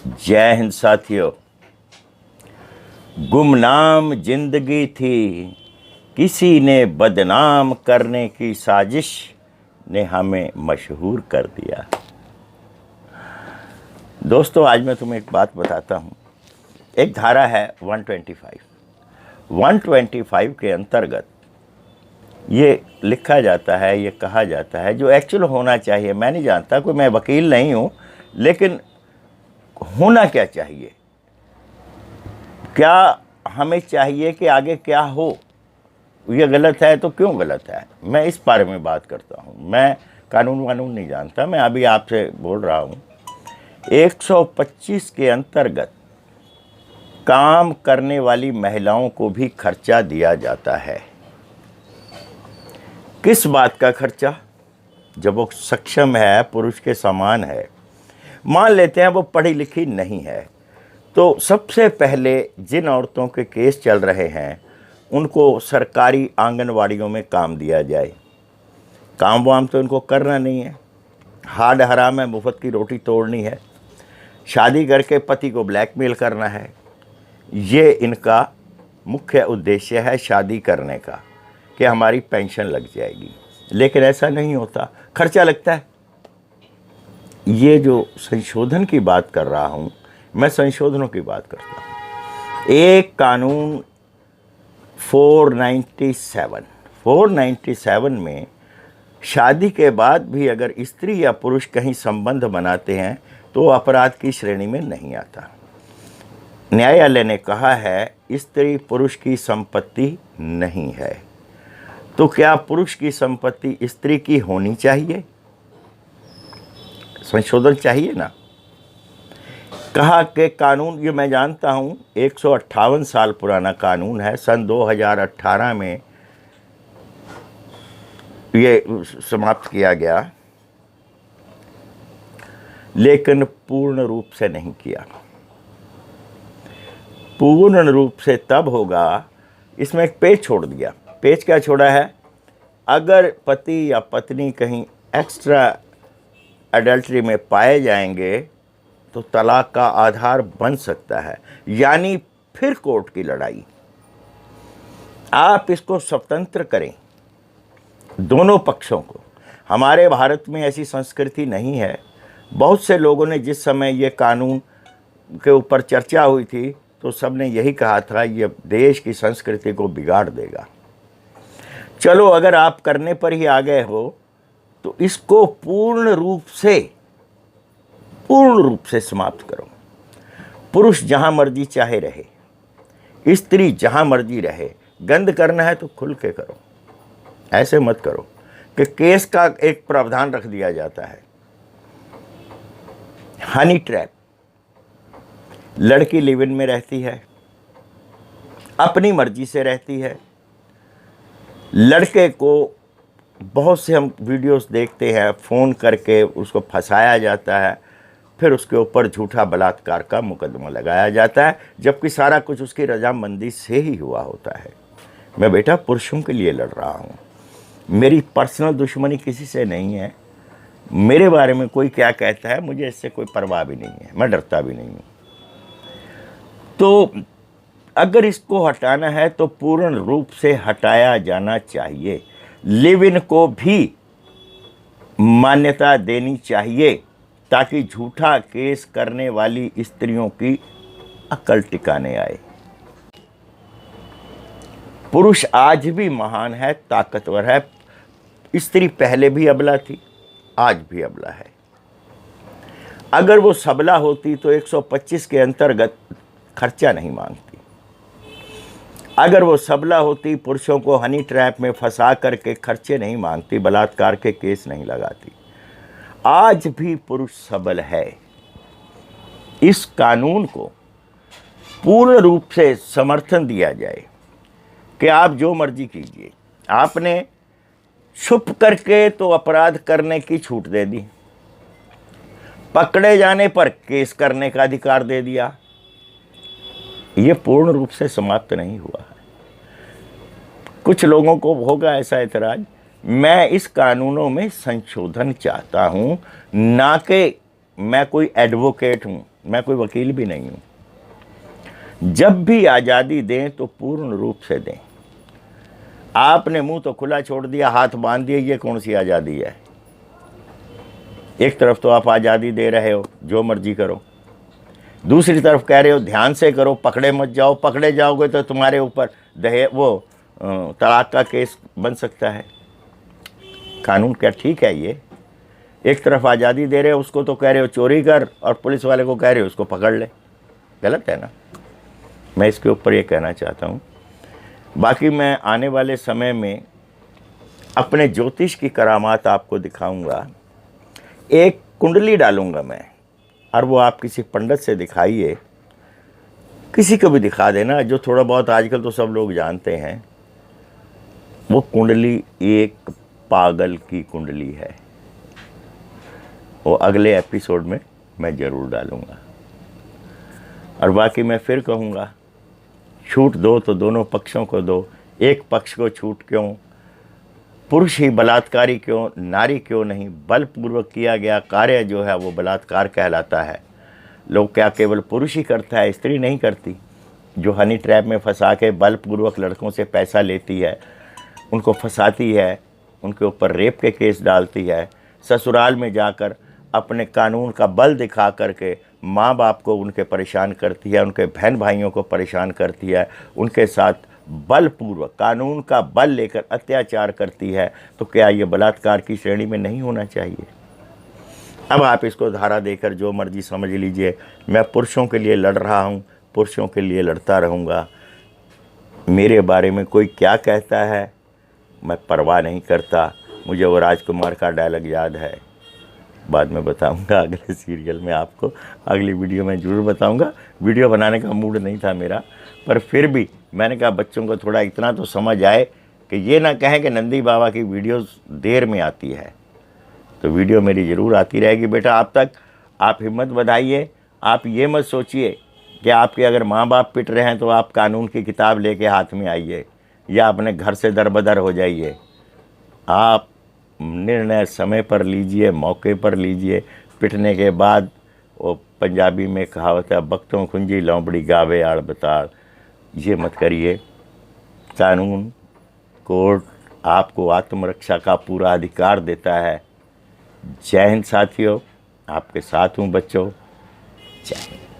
जय हिंद साथियों। गुमनाम जिंदगी थी, किसी ने बदनाम करने की साजिश ने हमें मशहूर कर दिया। दोस्तों, आज मैं तुम्हें एक बात बताता हूँ। एक धारा है 125 के अंतर्गत ये लिखा जाता है, ये कहा जाता है, जो एक्चुअल होना चाहिए। मैं नहीं जानता, कोई मैं वकील नहीं हूँ, लेकिन होना क्या चाहिए, क्या हमें चाहिए कि आगे क्या हो, ये गलत है तो क्यों गलत है, मैं इस बारे में बात करता हूँ। मैं कानून वानून नहीं जानता, मैं अभी आपसे बोल रहा हूँ। 125 के अंतर्गत काम करने वाली महिलाओं को भी खर्चा दिया जाता है। किस बात का खर्चा? जब वो सक्षम है, पुरुष के समान है, मान लेते हैं वो पढ़ी लिखी नहीं है, तो सबसे पहले जिन औरतों के केस चल रहे हैं उनको सरकारी आंगनवाड़ियों में काम दिया जाए। काम वाम तो इनको करना नहीं है, हाड हराम है, मुफ्त की रोटी तोड़नी है, शादी करके पति को ब्लैकमेल करना है। ये इनका मुख्य उद्देश्य है शादी करने का, कि हमारी पेंशन लग जाएगी। लेकिन ऐसा नहीं होता, खर्चा लगता है। ये जो संशोधन की बात कर रहा हूँ, मैं संशोधनों की बात करता हूँ। एक कानून 497 में शादी के बाद भी अगर स्त्री या पुरुष कहीं संबंध बनाते हैं तो अपराध की श्रेणी में नहीं आता। न्यायालय ने कहा है स्त्री पुरुष की संपत्ति नहीं है। तो क्या पुरुष की संपत्ति स्त्री की होनी चाहिए? संशोधन चाहिए ना। कहा कि कानून, ये मैं जानता हूँ 158 साल पुराना कानून है, सन 2018 में ये समाप्त किया गया, लेकिन पूर्ण रूप से नहीं किया। पूर्ण रूप से तब होगा, इसमें एक पेज छोड़ दिया। पेज क्या छोड़ा है? अगर पति या पत्नी कहीं एक्स्ट्रा एडल्ट्री में पाए जाएंगे तो तलाक का आधार बन सकता है, यानी फिर कोर्ट की लड़ाई। आप इसको स्वतंत्र करें दोनों पक्षों को। हमारे भारत में ऐसी संस्कृति नहीं है। बहुत से लोगों ने, जिस समय ये कानून के ऊपर चर्चा हुई थी, तो सबने यही कहा था ये देश की संस्कृति को बिगाड़ देगा। चलो, अगर आप करने पर ही आ गए हो तो इसको पूर्ण रूप से समाप्त करो। पुरुष जहां मर्जी चाहे रहे, स्त्री जहां मर्जी रहे। गंद करना है तो खुल के करो, ऐसे मत करो कि केस का एक प्रावधान रख दिया जाता है। Honey trap. लड़की लिव इन में रहती है, अपनी मर्जी से रहती है। लड़के को, बहुत से हम वीडियोस देखते हैं, फ़ोन करके उसको फंसाया जाता है, फिर उसके ऊपर झूठा बलात्कार का मुकदमा लगाया जाता है, जबकि सारा कुछ उसकी रजामंदी से ही हुआ होता है। मैं बेटा पुरुषों के लिए लड़ रहा हूँ, मेरी पर्सनल दुश्मनी किसी से नहीं है। मेरे बारे में कोई क्या कहता है, मुझे इससे कोई परवाह भी नहीं है, मैं डरता भी नहीं हूँ। तो अगर इसको हटाना है तो पूर्ण रूप से हटाया जाना चाहिए। लिव इन को भी मान्यता देनी चाहिए, ताकि झूठा केस करने वाली स्त्रियों की अकल टिकाने आए। पुरुष आज भी महान है, ताकतवर है। स्त्री पहले भी अबला थी, आज भी अबला है। अगर वो सबला होती तो 125 के अंतर्गत खर्चा नहीं मांगती। अगर वो सबला होती, पुरुषों को हनी ट्रैप में फंसा करके खर्चे नहीं मांगती, बलात्कार के केस नहीं लगाती। आज भी पुरुष सबल है। इस कानून को पूर्ण रूप से समर्थन दिया जाए कि आप जो मर्जी कीजिए। आपने छुप करके तो अपराध करने की छूट दे दी, पकड़े जाने पर केस करने का अधिकार दे दिया। ये पूर्ण रूप से समाप्त नहीं हुआ है। कुछ लोगों को होगा ऐसा एतराज। मैं इस कानूनों में संशोधन चाहता हूं, ना कि मैं कोई एडवोकेट हूँ, मैं कोई वकील भी नहीं हूँ। जब भी आज़ादी दें तो पूर्ण रूप से दें। आपने मुंह तो खुला छोड़ दिया, हाथ बांध दिए, ये कौन सी आज़ादी है? एक तरफ तो आप आज़ादी दे रहे हो, जो मर्जी करो, दूसरी तरफ कह रहे हो ध्यान से करो, पकड़े मत जाओ, पकड़े जाओगे तो तुम्हारे ऊपर तलाक का केस बन सकता है। कानून क्या ठीक है ये? एक तरफ आज़ादी दे रहे हो, उसको तो कह रहे हो चोरी कर, और पुलिस वाले को कह रहे हो उसको पकड़ ले। गलत है ना? मैं इसके ऊपर ये कहना चाहता हूँ। बाकी मैं आने वाले समय में अपने ज्योतिष की करामात आपको दिखाऊंगा। एक कुंडली डालूंगा मैं, और वो आप किसी पंडित से दिखाइए, किसी को भी दिखा देना, जो थोड़ा बहुत आजकल तो सब लोग जानते हैं। वो कुंडली एक पागल की कुंडली है। वो अगले एपिसोड में मैं ज़रूर डालूंगा। और बाकी मैं फिर कहूँगा, छूट दो तो दोनों पक्षों को दो, एक पक्ष को छूट क्यों? पुरुष ही बलात्कारी क्यों, नारी क्यों नहीं? बलपूर्वक किया गया कार्य जो है वो बलात्कार कहलाता है। लोग क्या केवल पुरुष ही करता है, स्त्री नहीं करती? जो हनी ट्रैप में फंसा के बलपूर्वक लड़कों से पैसा लेती है, उनको फंसाती है, उनके ऊपर रेप के केस डालती है, ससुराल में जाकर अपने कानून का बल दिखा करके माँ बाप को उनके परेशान करती है, उनके बहन भाइयों को परेशान करती है, उनके साथ बलपूर्वक कानून का बल लेकर अत्याचार करती है, तो क्या ये बलात्कार की श्रेणी में नहीं होना चाहिए? अब आप इसको धारा देकर जो मर्जी समझ लीजिए। मैं पुरुषों के लिए लड़ रहा हूँ, पुरुषों के लिए लड़ता रहूँगा। मेरे बारे में कोई क्या कहता है मैं परवाह नहीं करता। मुझे वो राजकुमार का डायलॉग याद है, बाद में बताऊंगा अगले सीरियल में आपको, अगली वीडियो में ज़रूर बताऊंगा। वीडियो बनाने का मूड नहीं था मेरा, पर फिर भी मैंने कहा बच्चों को थोड़ा इतना तो समझ आए कि ये ना कहें कि नंदी बाबा की वीडियोस देर में आती है। तो वीडियो मेरी ज़रूर आती रहेगी बेटा आप तक। आप हिम्मत बढ़ाइए। आप ये मत सोचिए कि आपके अगर माँ बाप पिट रहे हैं तो आप कानून की किताब लेके हाथ में आइए या अपने घर से दरबदर हो जाइए। आप निर्णय समय पर लीजिए, मौके पर लीजिए। पिटने के बाद वो पंजाबी में कहावत है, बख्तों खुंजी लौंबड़ी गावे आड़ बताड़, ये मत करिए। कानून कोर्ट आपको आत्मरक्षा का पूरा अधिकार देता है। जय हिंद साथियों, आपके साथ हूँ बच्चों। जय हिंद।